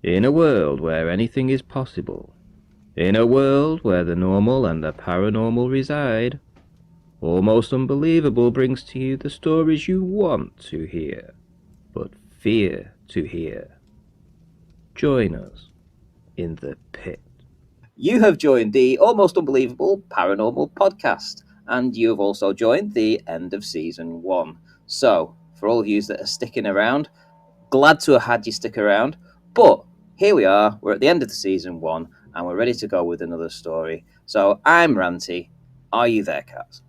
In a world where anything is possible, in a world where the normal and the paranormal reside, Almost Unbelievable brings to you the stories you want to hear, but fear to hear. Join us in the pit. You have joined the Almost Unbelievable Paranormal Podcast, and you have also joined the end of Season 1. So, for all of you that are sticking around, glad to have had you stick around, but here we are, we're at the end of the Season 1, and we're ready to go with another story. So, I'm Ranty. Are you there, Kat?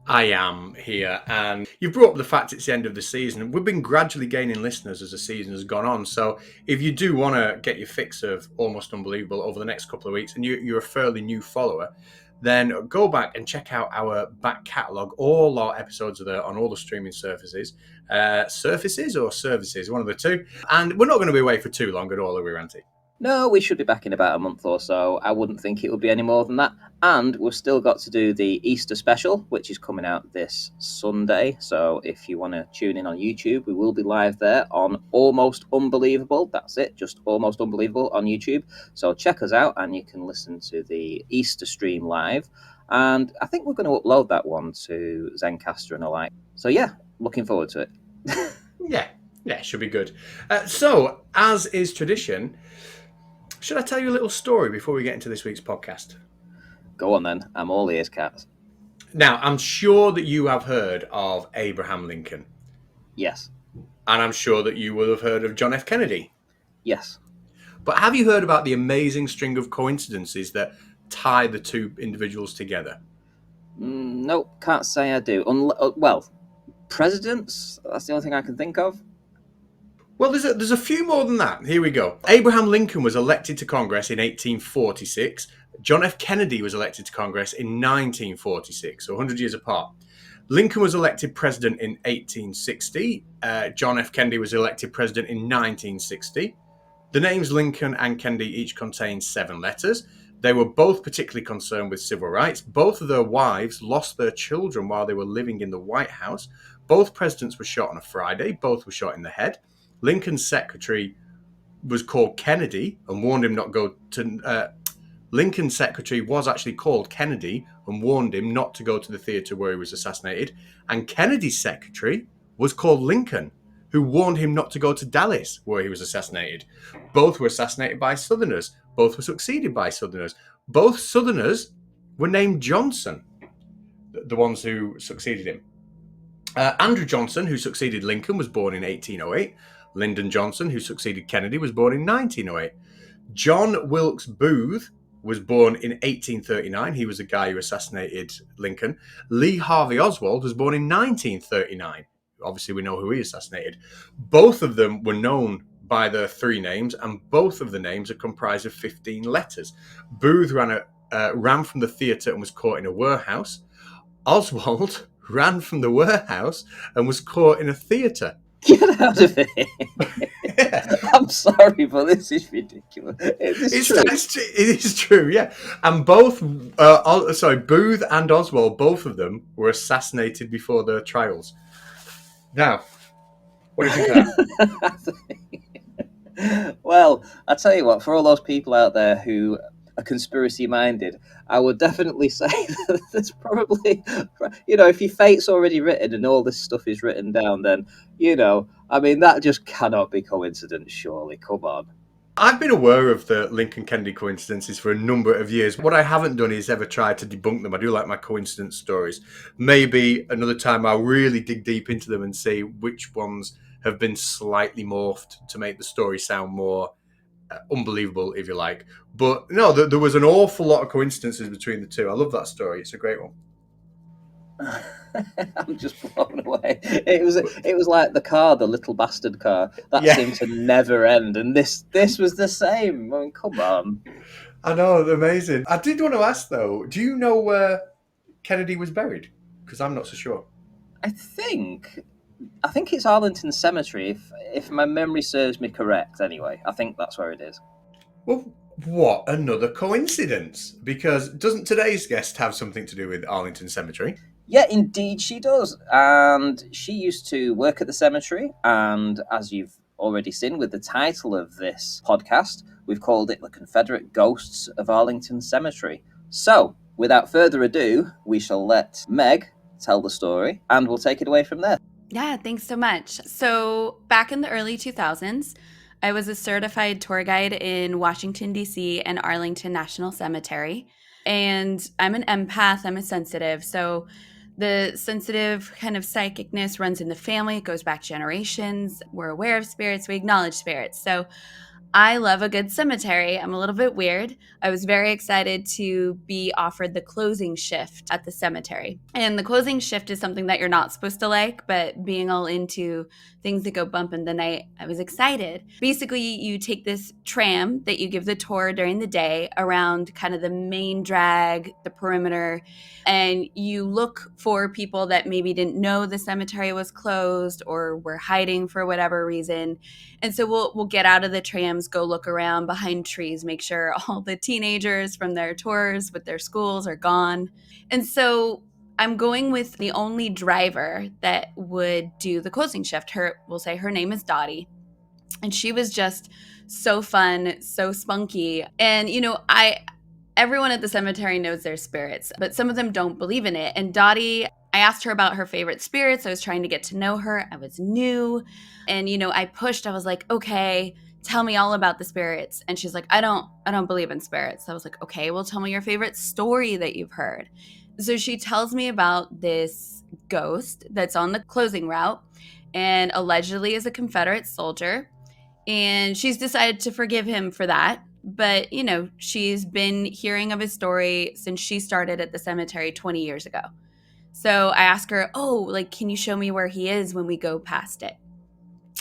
I am here, and you brought up the fact it's the end of the season. We've been gradually gaining listeners as the season has gone on. So if you do want to get your fix of Almost Unbelievable over the next couple of weeks, and you're a fairly new follower, then go back and check out our back catalogue. All our episodes are there on all the streaming services. Surfaces or services, one of the two. And we're not going to be away for too long at all, are we, Ranty? No, we should be back in about a month or so. I wouldn't think it would be any more than that. And we've still got to do the Easter special, which is coming out this Sunday. So if you want to tune in on YouTube, we will be live there on Almost Unbelievable. That's it, just Almost Unbelievable on YouTube. So check us out and you can listen to the Easter stream live. And I think we're going to upload that one to Zencastr and the like. So yeah, looking forward to it. Yeah, it should be good. So, as is tradition, should I tell you a little story before we get into this week's podcast? Go on then. I'm all ears, Kat. Now, I'm sure that you have heard of Abraham Lincoln. Yes. And I'm sure that you will have heard of John F. Kennedy. Yes. But have you heard about the amazing string of coincidences that tie the two individuals together? Nope, can't say I do. Well, presidents? That's the only thing I can think of. Well, there's a few more than that. Here we go. Abraham Lincoln was elected to Congress in 1846. John F. Kennedy was elected to Congress in 1946, so 100 years apart. Lincoln was elected president in 1860. John F. Kennedy was elected president in 1960. The names Lincoln and Kennedy each contain 7 letters. They were both particularly concerned with civil rights. Both of their wives lost their children while they were living in the White House. Both presidents were shot on a Friday. Both were shot in the head. Lincoln's secretary was called Kennedy and warned him not go to. Lincoln's secretary was actually called Kennedy and warned him not to go to the theater where he was assassinated. And Kennedy's secretary was called Lincoln, who warned him not to go to Dallas where he was assassinated. Both were assassinated by Southerners. Both were succeeded by Southerners. Both Southerners were named Johnson, the ones who succeeded him. Andrew Johnson, who succeeded Lincoln, was born in 1808. Lyndon Johnson, who succeeded Kennedy, was born in 1908. John Wilkes Booth was born in 1839. He was the guy who assassinated Lincoln. Lee Harvey Oswald was born in 1939. Obviously, we know who he assassinated. Both of them were known by their 3 names, and both of the names are comprised of 15 letters. Booth ran from the theatre and was caught in a warehouse. Oswald ran from the warehouse and was caught in a theatre. Get out of here. Yeah. I'm sorry, but this is ridiculous. It is true, yeah. And both, Booth and Oswald, both of them were assassinated before their trials. Now, what do you think of that? Well, I tell you what, for all those people out there who are conspiracy-minded, I would definitely say that there's probably, if your fate's already written and all this stuff is written down, then, that just cannot be coincidence, surely. Come on. I've been aware of the Lincoln-Kennedy coincidences for a number of years. What I haven't done is ever try to debunk them. I do like my coincidence stories. Maybe another time I'll really dig deep into them and see which ones have been slightly morphed to make the story sound more unbelievable, if you like. But no, there was an awful lot of coincidences between the two. I love that story. It's a great one. I'm just blown away. It was like the little bastard car. That seemed to never end, and this was the same. I mean, come on. I know, amazing. I did want to ask though, do you know where Kennedy was buried? Because I'm not so sure. I think it's Arlington Cemetery, if my memory serves me correct. Anyway, I think that's where it is. Well, what another coincidence? Because doesn't today's guest have something to do with Arlington Cemetery? Yeah, indeed she does. And she used to work at the cemetery. And as you've already seen with the title of this podcast. We've called it The Confederate Ghosts of Arlington Cemetery. So, without further ado, we shall let Meg tell the story, and we'll take it away from there. Yeah, thanks so much. So back in the early 2000s, I was a certified tour guide in Washington, D.C. and Arlington National Cemetery. And I'm an empath, I'm a sensitive. So the sensitive kind of psychicness runs in the family. It goes back generations. We're aware of spirits. We acknowledge spirits. So I love a good cemetery. I'm a little bit weird. I was very excited to be offered the closing shift at the cemetery. And the closing shift is something that you're not supposed to like, but being all into things that go bump in the night, I was excited. Basically, you take this tram that you give the tour during the day around kind of the main drag, the perimeter, and you look for people that maybe didn't know the cemetery was closed or were hiding for whatever reason. And so we'll get out of the trams, go look around behind trees, make sure all the teenagers from their tours with their schools are gone. And so I'm going with the only driver that would do the closing shift. We'll say her name is Dottie. And she was just so fun, so spunky. And, everyone at the cemetery knows their spirits, but some of them don't believe in it. And Dottie, I asked her about her favorite spirits. I was trying to get to know her. I was new. And, I pushed. I was like, okay, tell me all about the spirits. And she's like, I don't believe in spirits. I was like, okay, well, tell me your favorite story that you've heard. So she tells me about this ghost that's on the closing route and allegedly is a Confederate soldier. And she's decided to forgive him for that. But, she's been hearing of his story since she started at the cemetery 20 years ago. So I asked her, can you show me where he is when we go past it?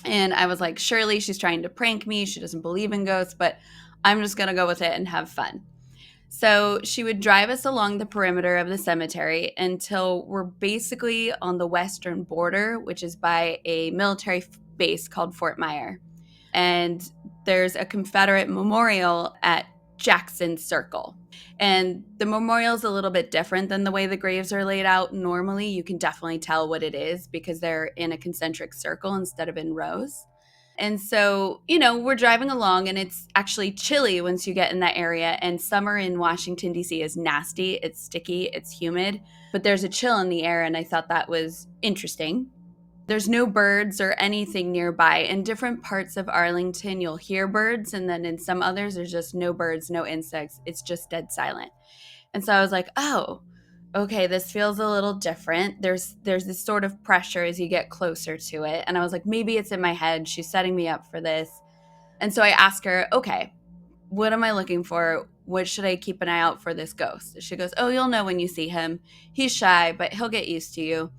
And I was like, surely she's trying to prank me. She doesn't believe in ghosts, but I'm just going to go with it and have fun. So she would drive us along the perimeter of the cemetery until we're basically on the western border, which is by a military base called Fort Myer. And there's a Confederate memorial at Jackson Circle. And the memorial is a little bit different than the way the graves are laid out. Normally, you can definitely tell what it is because they're in a concentric circle instead of in rows. And so, we're driving along and it's actually chilly once you get in that area. And summer in Washington, D.C. is nasty. It's sticky. It's humid. But there's a chill in the air. And I thought that was interesting. There's no birds or anything nearby. In different parts of Arlington, you'll hear birds. And then in some others, there's just no birds, no insects. It's just dead silent. And so I was like, oh, okay, this feels a little different. There's this sort of pressure as you get closer to it. And I was like, maybe it's in my head. She's setting me up for this. And so I asked her, okay, what am I looking for? What should I keep an eye out for this ghost? She goes, oh, you'll know when you see him. He's shy, but he'll get used to you.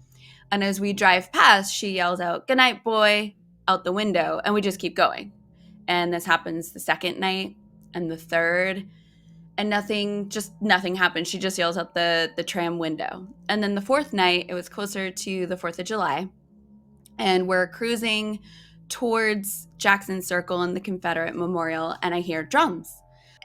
And as we drive past, she yells out, "Good night, boy," out the window. And we just keep going. And this happens the second night and the third. And nothing happened. She just yells out the tram window. And then the fourth night, it was closer to the 4th of July. And we're cruising towards Jackson Circle and the Confederate Memorial. And I hear drums.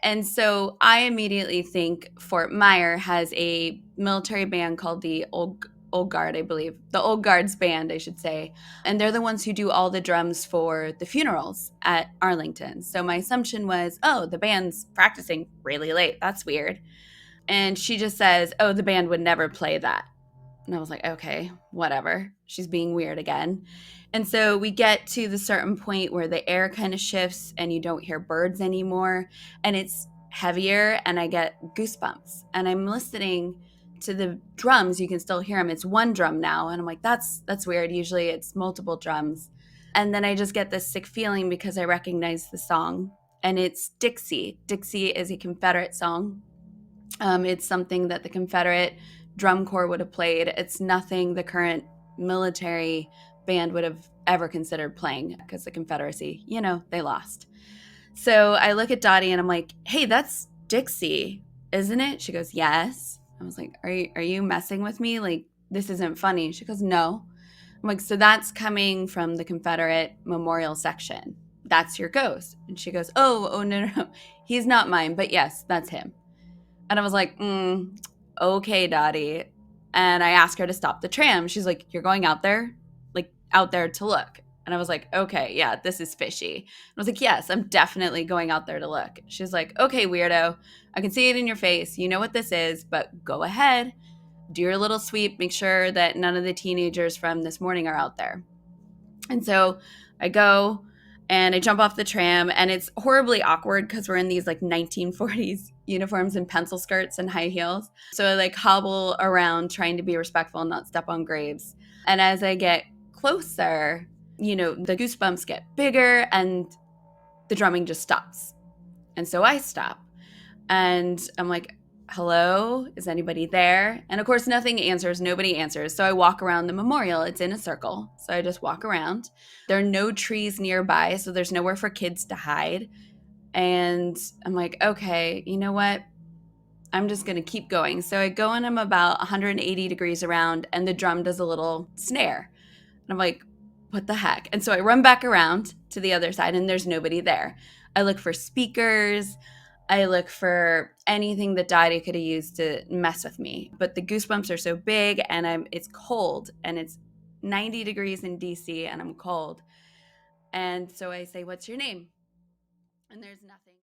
And so I immediately think Fort Myer has a military band called the Old Guard, I believe. The Old Guard's band, I should say. And they're the ones who do all the drums for the funerals at Arlington. So my assumption was, oh, the band's practicing really late. That's weird. And she just says, oh, the band would never play that. And I was like, okay, whatever. She's being weird again. And so we get to the certain point where the air kind of shifts and you don't hear birds anymore. And it's heavier and I get goosebumps. And I'm listening to the drums. You can still hear them. It's one drum now. And I'm like, that's weird. Usually it's multiple drums. And then I just get this sick feeling because I recognize the song. And it's Dixie. Dixie is a Confederate song. It's something that the Confederate drum corps would have played. It's nothing the current military band would have ever considered playing because the Confederacy, they lost. So I look at Dottie and I'm like, hey, that's Dixie, isn't it? She goes, yes. I was like, are you messing with me? Like, this isn't funny. She goes, no. I'm like, so that's coming from the Confederate memorial section. That's your ghost. And she goes, oh, no. He's not mine, but yes, that's him. And I was like, okay, Dottie. And I asked her to stop the tram. She's like, you're going out there? Like, out there to look? And I was like, okay, yeah, this is fishy. I was like, yes, I'm definitely going out there to look. She's like, okay, weirdo, I can see it in your face. You know what this is, but go ahead, do your little sweep. Make sure that none of the teenagers from this morning are out there. And so I go and I jump off the tram, and it's horribly awkward because we're in these like 1940s uniforms and pencil skirts and high heels. So I like hobble around trying to be respectful and not step on graves. And as I get closer, the goosebumps get bigger and the drumming just stops. And so I stop and I'm like, hello, is anybody there? And of course, nothing answers. Nobody answers. So I walk around the memorial. It's in a circle. So I just walk around. There are no trees nearby, so there's nowhere for kids to hide. And I'm like, okay, you know what? I'm just going to keep going. So I go and I'm about 180 degrees around, and the drum does a little snare. And I'm like, what the heck? And so I run back around to the other side, and there's nobody there. I look for speakers. I look for anything that Dottie could have used to mess with me. But the goosebumps are so big, and it's cold, and it's 90 degrees in DC, and I'm cold. And so I say, what's your name? And there's nothing.